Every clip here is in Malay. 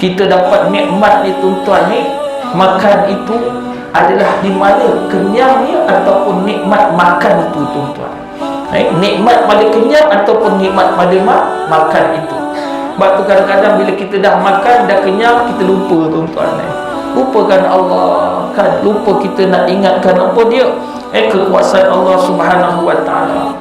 kita dapat nikmat ni tuan-tuan ni, makan itu adalah di mana kenyangnya ataupun nikmat makan itu tuan-tuan. Nikmat pada kenyang ataupun nikmat pada makan itu. Sebab tu kadang-kadang bila kita dah makan, dah kenyang, kita lupa tuan-tuan. Lupakan Allah, kan? Lupa kita nak ingatkan apa dia? Kekuasaan Allah Subhanahu wa taala.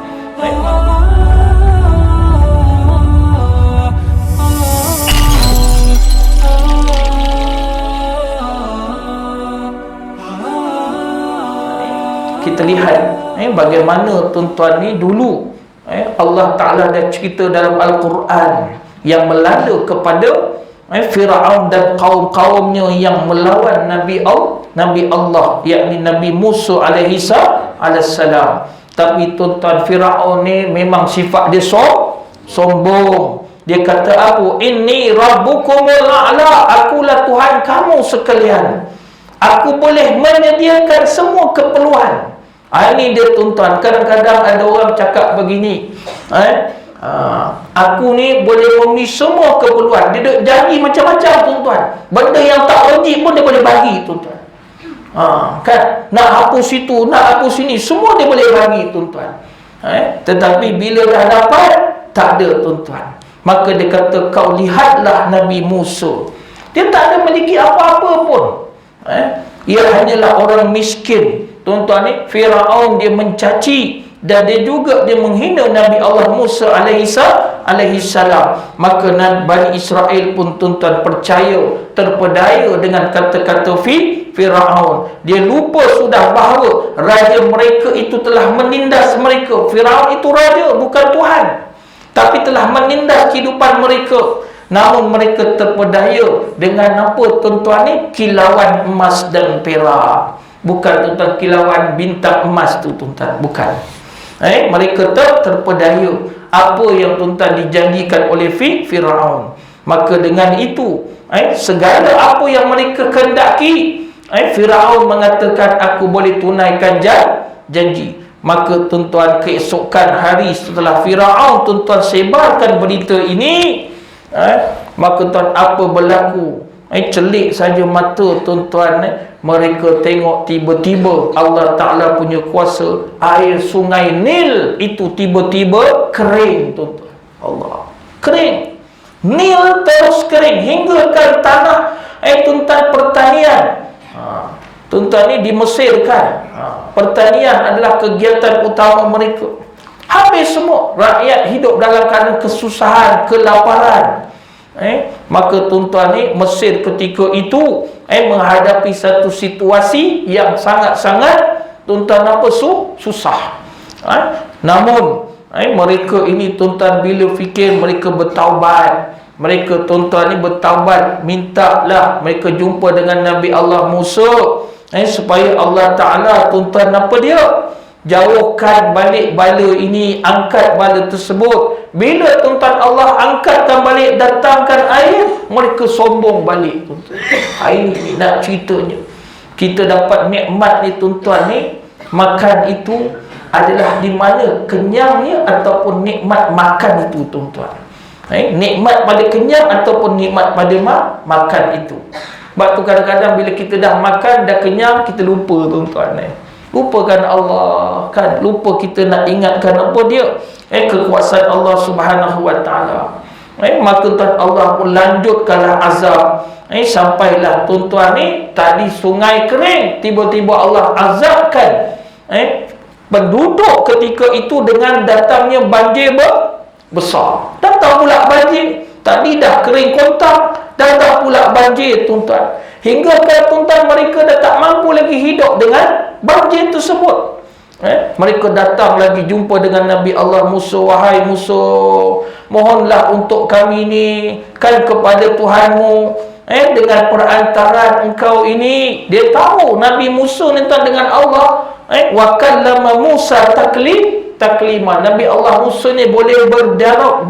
Kita lihat bagaimana tuan-tuan ni dulu Allah Ta'ala dah cerita dalam Al-Quran yang melanda kepada Fir'aun dan kaum-kaumnya yang melawan Nabi Allah, yakni Nabi Musa alaihi salam. Tapi tuan-tuan, Fir'aun ni memang sifat dia sombong. Dia kata, aku inni rabbukumul a'la, akulah Tuhan kamu sekalian, aku boleh menyediakan semua keperluan. Ini dia tuan-tuan. Kadang-kadang ada orang cakap begini, aku ni boleh memenuhi semua keperluan. Dia duk janji macam-macam tuan-tuan. Benda yang tak wajib pun dia boleh bagi tuan-tuan. Kan? Nak hapus itu, nak hapus ini, semua dia boleh bagi tuan-tuan. Tetapi bila dah dapat, tak ada tuan-tuan. Maka dia kata, kau lihatlah Nabi Musa, dia tak ada memiliki apa-apa pun. Ia hanyalah orang miskin tuan-tuan ni. Fir'aun dia mencaci dan dia juga dia menghina Nabi Allah Musa alaihi salam. Maka Bani Israel pun tuan-tuan percaya, terpedaya dengan kata-kata Fir'aun. Dia lupa sudah bahawa raja mereka itu telah menindas mereka. Fir'aun itu raja, bukan Tuhan, tapi telah menindas kehidupan mereka. Namun mereka terpedaya dengan apa tuan-tuan ni? Kilauan emas dan perak. Bukan tuan-tuan kilauan bintang emas tu tuan-tuan, bukan. Mereka terpedaya apa yang tuan-tuan dijanjikan oleh Fir'aun. Maka dengan itu, segala apa yang mereka kehendaki, Fir'aun mengatakan, aku boleh tunaikan janji. Maka tuan-tuan, keesokan hari setelah Fir'aun tuan-tuan sebarkan berita ini, maka tuan, apa berlaku? Celik saja mata tuan-tuan, mereka tengok tiba-tiba Allah Ta'ala punya kuasa, air sungai Nil itu tiba-tiba kering tuan-tuan. Allah, kering. Nil terus kering hingga kan tanah tuan-tuan pertanian. Tuan-tuan ni di Mesir kan, pertanian adalah kegiatan utama mereka. Habis semua, rakyat hidup dalam keadaan kesusahan, kelaparan. Maka tuan-tuan ni, Mesir ketika itu menghadapi satu situasi yang sangat-sangat tuan-tuan apa susah. Namun mereka ini tuan-tuan bila fikir mereka bertaubat, mereka tuan-tuan ni bertaubat, mintalah mereka jumpa dengan Nabi Allah Musa, supaya Allah Ta'ala tuan-tuan apa dia? Jauhkan balik bala ini, angkat bala tersebut. Bila tuan-tuan Allah angkatkan balik, datangkan air, mereka sombong balik tuan-tuan. Ini nak ceritanya. Kita dapat nikmat ni tuan-tuan ni, makan itu adalah di mana kenyangnya ataupun nikmat makan itu tuan-tuan. Nikmat pada kenyang ataupun nikmat pada makan itu. Sebab tu kadang-kadang bila kita dah makan, dah kenyang, kita lupa tuan-tuan. Lupakan Allah, kan? Lupa kita nak ingatkan apa dia? Kekuasaan Allah Subhanahu wa taala. Maka tuan Allah pun lanjutkanlah azab. Sampailah tuan-tuan ni, tadi sungai kering, tiba-tiba Allah azabkan penduduk ketika itu dengan datangnya banjir besar. Datang pula banjir. Tadi dah kering kontak, datang pula banjir tuan-tuan. Hingga kan tuan-tuan mereka dah tak mampu lagi hidup dengan banjir tersebut. Mereka datang lagi jumpa dengan Nabi Allah Musa. Wahai Musa, mohonlah untuk kami ni kan kepada Tuhanmu, dengan perantaraan engkau ini. Dia tahu Nabi Musa ni dengan Allah, wa kallama Musa taklima. Nabi Allah Musa ni boleh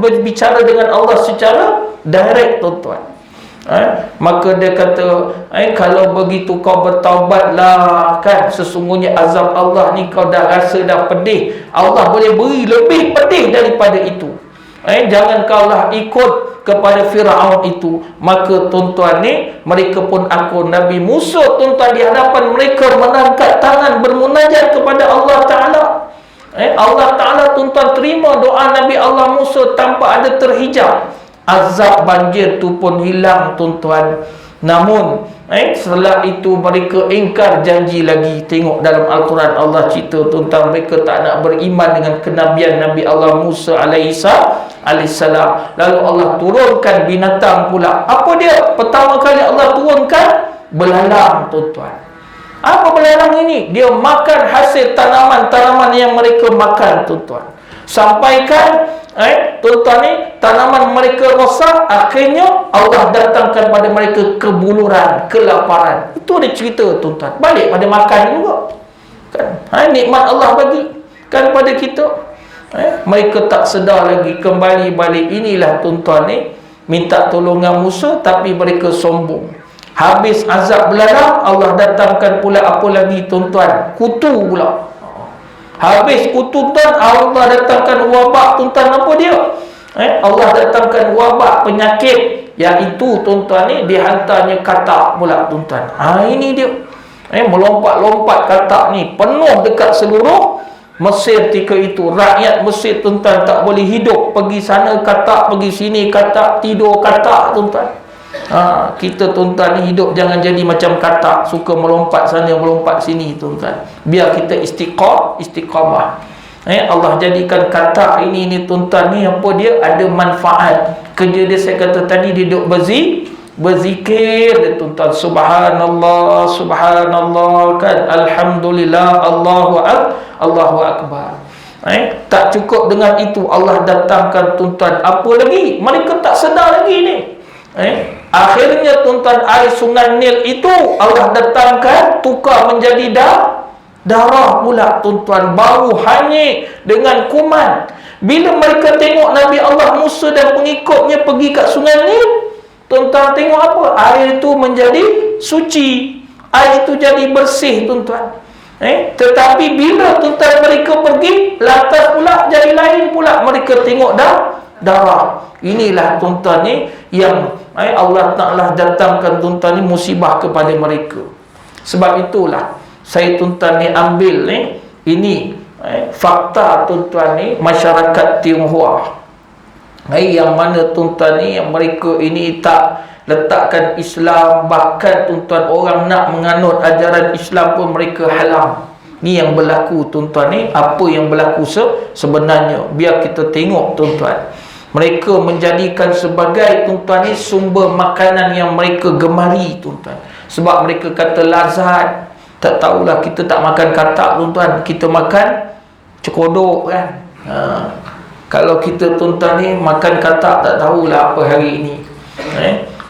berbicara dengan Allah secara direct tuan-tuan. Maka dia kata, kalau begitu kau bertaubatlah, kan? Sesungguhnya azab Allah ni kau dah rasa dah pedih, Allah boleh beri lebih pedih daripada itu. Jangan kau lah ikut kepada Firaun itu. Maka tuan-tuan ni, mereka pun akur Nabi Musa tuan-tuan di hadapan mereka mengangkat tangan bermunajat kepada Allah Ta'ala. Allah Ta'ala tuan-tuan terima doa Nabi Allah Musa tanpa ada terhijab. Azab banjir tu pun hilang tuan-tuan. Namun setelah itu mereka ingkar janji lagi. Tengok dalam Al-Quran Allah cerita tuan-tuan, mereka tak nak beriman dengan kenabian Nabi Allah Musa alaihissalam. Lalu Allah turunkan binatang pula. Apa dia? Pertama kali Allah turunkan belalang tuan-tuan. Apa belalang ini? Dia makan hasil tanaman-tanaman yang mereka makan tuan-tuan. Sampaikan tuan-tuan ni, tanaman mereka rosak, akhirnya Allah datangkan pada mereka kebuluran, kelaparan. Itu ada cerita tuan-tuan. Balik pada makan juga kan, nikmat Allah bagi kan pada kita. Mereka tak sedar lagi, kembali balik. Inilah tuan-tuan ni, minta tolongan Musa tapi mereka sombong. Habis azab belalang, Allah datangkan pula apa lagi tuan-tuan? Kutu pula. Habis kutu tuan, Allah datangkan wabak tuan-tuan. Apa dia? Allah datangkan wabak, penyakit, iaitu tuan-tuan ni dihantarnya katak pula tuan-tuan. Ini dia. Melompat-lompat katak ni penuh dekat seluruh Mesir ketika itu. Rakyat Mesir tuan-tuan tak boleh hidup. Pergi sana katak, pergi sini katak, tidur katak tuan-tuan. Kita tuan-tuan ni hidup jangan jadi macam katak, suka melompat sana melompat sini tuan-tuan. Biar kita istiqamah. Allah jadikan katak ini tuan-tuan ni, apa dia? Ada manfaat. Kerja dia, saya kata tadi, dia duduk berzikir dia tuan-tuan. Subhanallah, subhanallah kan, alhamdulillah, Allahu akbar. Tak cukup dengan itu, Allah datangkan tuan-tuan apa lagi? Mereka tak sedar lagi ni. Akhirnya tuan-tuan, air sungai Nil itu Allah datangkan tukar menjadi darah pula tuan-tuan. Bau hanyut dengan kuman. Bila mereka tengok Nabi Allah Musa dan pengikutnya pergi kat sungai Nil, tuan-tuan tengok apa? Air itu menjadi suci, air itu jadi bersih tuan-tuan. Tetapi bila tuan-tuan mereka pergi, lantas pula jadi lain pula. Mereka tengok darah. Inilah tuan-tuan ni yang Allah Ta'ala datangkan tuan-tuan ni musibah kepada mereka. Sebab itulah saya tuan-tuan ni ambil ini fakta tuan-tuan ni masyarakat Tionghoa, yang mana tuan-tuan ni, yang mereka ini tak letakkan Islam. Bahkan tuan-tuan, orang nak menganut ajaran Islam pun mereka halang. Ni yang berlaku tuan-tuan ni. Apa yang berlaku sebenarnya? Biar kita tengok tuan-tuan. Mereka menjadikan sebagai tuan-tuan ni sumber makanan yang mereka gemari tuan-tuan. Sebab mereka kata lazat. Tak tahulah, kita tak makan katak tuan-tuan, kita makan cekodok kan. Kalau kita tuan-tuan ni makan katak, tak tahulah apa hari ini.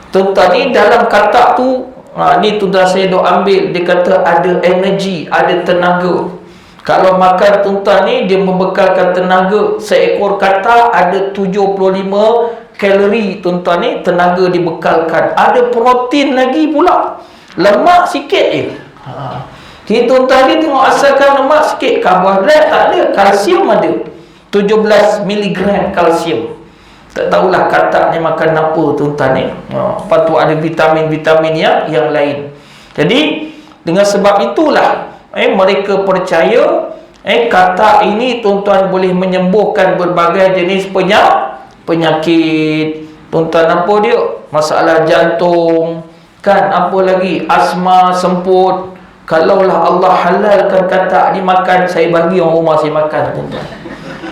Tuan-tuan ni dalam katak tu, ni tuan-tuan saya dok ambil, dia kata ada energi, ada tenaga. Kalau makan tuan-tuan ni, dia membekalkan tenaga. Seekor katak ada 75 kalori tuan-tuan ni, tenaga dibekalkan. Ada protein lagi pula. Lemak sikit Jadi tuan-tuan ni tengok, asalkan lemak sikit, karbohidrat tak ada, kalsium ada 17 mg kalsium. Tak tahulah katak ni makan apa tuan-tuan ni. Lepas tu ada vitamin-vitamin yang lain. Jadi dengan sebab itulah mereka percaya katak ini tuan-tuan boleh menyembuhkan berbagai jenis penyakit. Tuan-tuan, apa dia? Masalah jantung kan, apa lagi? Asma, semput. Kalaulah Allah halalkan katak dimakan, saya bagi orang rumah saya makan tuan-tuan.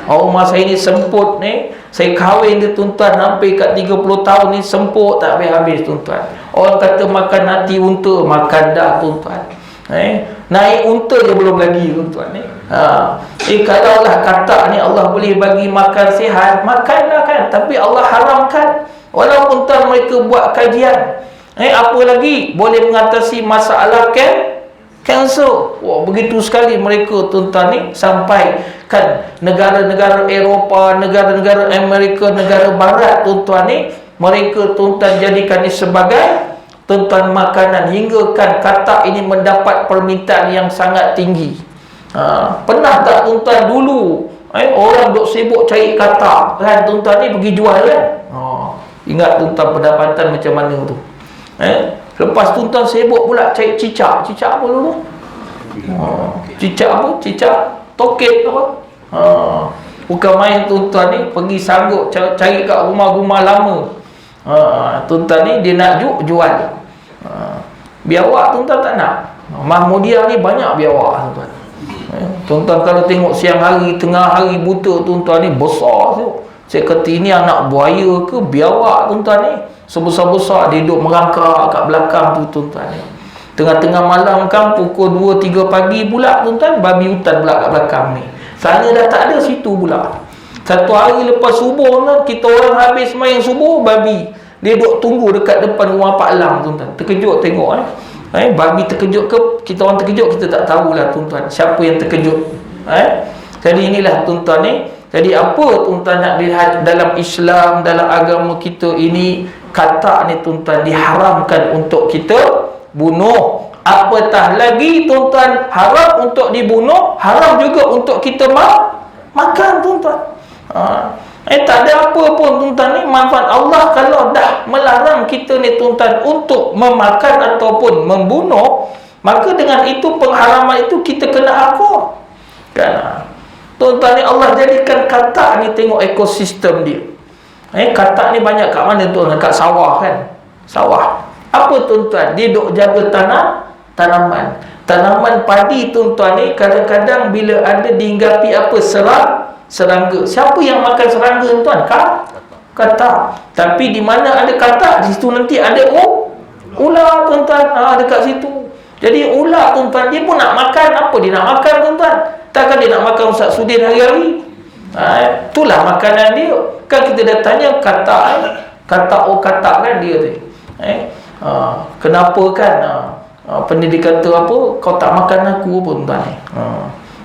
Orang rumah saya ni semput ni, saya kahwin dia tuan-tuan hampir kat 30 tahun ni, semput tak habis-habis tuan-tuan. Orang kata makan hati unta, makan dah tuan-tuan. Naik unta je belum lagi tuan-tuan ni. Kalaulah katak ni Allah boleh bagi makan sihat, makanlah kan. Tapi Allah haramkan. Walaupun tuan mereka buat kajian, apa lagi boleh mengatasi masalah kanser. Wah, begitu sekali mereka tuan-tuan ni, sampai kan negara-negara Eropah, negara-negara Amerika, negara barat tuan-tuan ni, mereka tuan-tuan jadikan ni sebagai tuan-tuan makanan, hingga kan katak ini mendapat permintaan yang sangat tinggi. Pernah tak tuan-tuan dulu orang duk sibuk cari katak kan tuan-tuan ni, pergi jual kan? Ingat tuan-tuan pendapatan macam mana tu. Lepas tuan-tuan sibuk pula cari cicak. Cicak apa dulu? Cicak apa? Cicak toket apa? Bukan main tuan-tuan ni pergi sanggup cari kat rumah-rumah lama. Tuan-tuan ni dia nak jual. Biawak tuan-tuan tak nak. Mahmudiah ni banyak biawak tuan-tuan. Tuan-tuan kalau tengok siang hari, tengah hari buta tuan-tuan ni besar tu. Saya kata ini anak buaya ke biawak tuan-tuan ni. Sebesar-besar dia duduk merangkak kat belakang tu tuan-tuan ni. Tengah-tengah malam kan pukul 2-3 pagi pula tuan-tuan, babi hutan pula kat belakang ni. Sana dah tak ada, situ pula. Satu hari lepas subuh kan, kita orang habis main subuh, babi dia duduk tunggu dekat depan rumah Pak Lang tuan-tuan. Terkejut tengok babi terkejut ke kita orang terkejut, kita tak tahulah tuan-tuan siapa yang terkejut. Jadi inilah tuan-tuan ni. Jadi apa tuan-tuan nak lihat dalam Islam, dalam agama kita ini, katak ni tuan-tuan diharamkan untuk kita bunuh. Apatah lagi tuan-tuan haram untuk dibunuh, haram juga untuk kita makan tuan-tuan. Tak ada apa pun tuan-tuan ni manfaat. Allah kalau dah melarang kita ni tuan-tuan untuk memakan ataupun membunuh, maka dengan itu pengharaman itu kita kena akut kan. Tuan-tuan ni Allah jadikan katak ni, tengok ekosistem dia. Katak ni banyak kat mana tuan? Kat sawah kan. Sawah. Apa tuan-tuan? Dia duk jaga tanaman. Tanaman padi tuan-tuan ni kadang-kadang bila ada dihinggapi apa? Serangga. Siapa yang makan serangga tuan? Katak. Tapi di mana ada katak, di situ nanti ada ular tuan-tuan. Dekat situ. Jadi ular tuan-tuan dia pun nak makan. Apa dia nak makan tuan-tuan? Takkan dia nak makan Ustaz Sudin hari-hari? Itulah makanan dia. Kan kita dah tanya katak kan dia tu. Kenapa kan pendidik kata apa, kau tak makan aku pun tuan ni.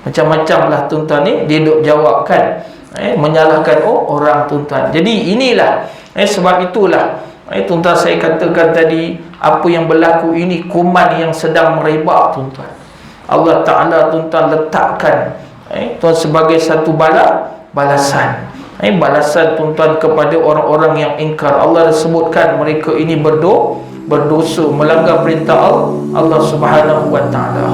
Macam-macam lah tuan-tuan ni dia duk jawab kan, menyalahkan orang tuan-tuan. Jadi inilah sebab itulah tuan-tuan saya katakan tadi, apa yang berlaku ini kuman yang sedang merebak tuan-tuan. Allah Ta'ala tuan-tuan letakkan tuan sebagai satu balasan. Balasan tuan-tuan kepada orang-orang yang ingkar. Allah sebutkan mereka ini berdosa, melanggar perintah Allah Subhanahu wa Ta'ala.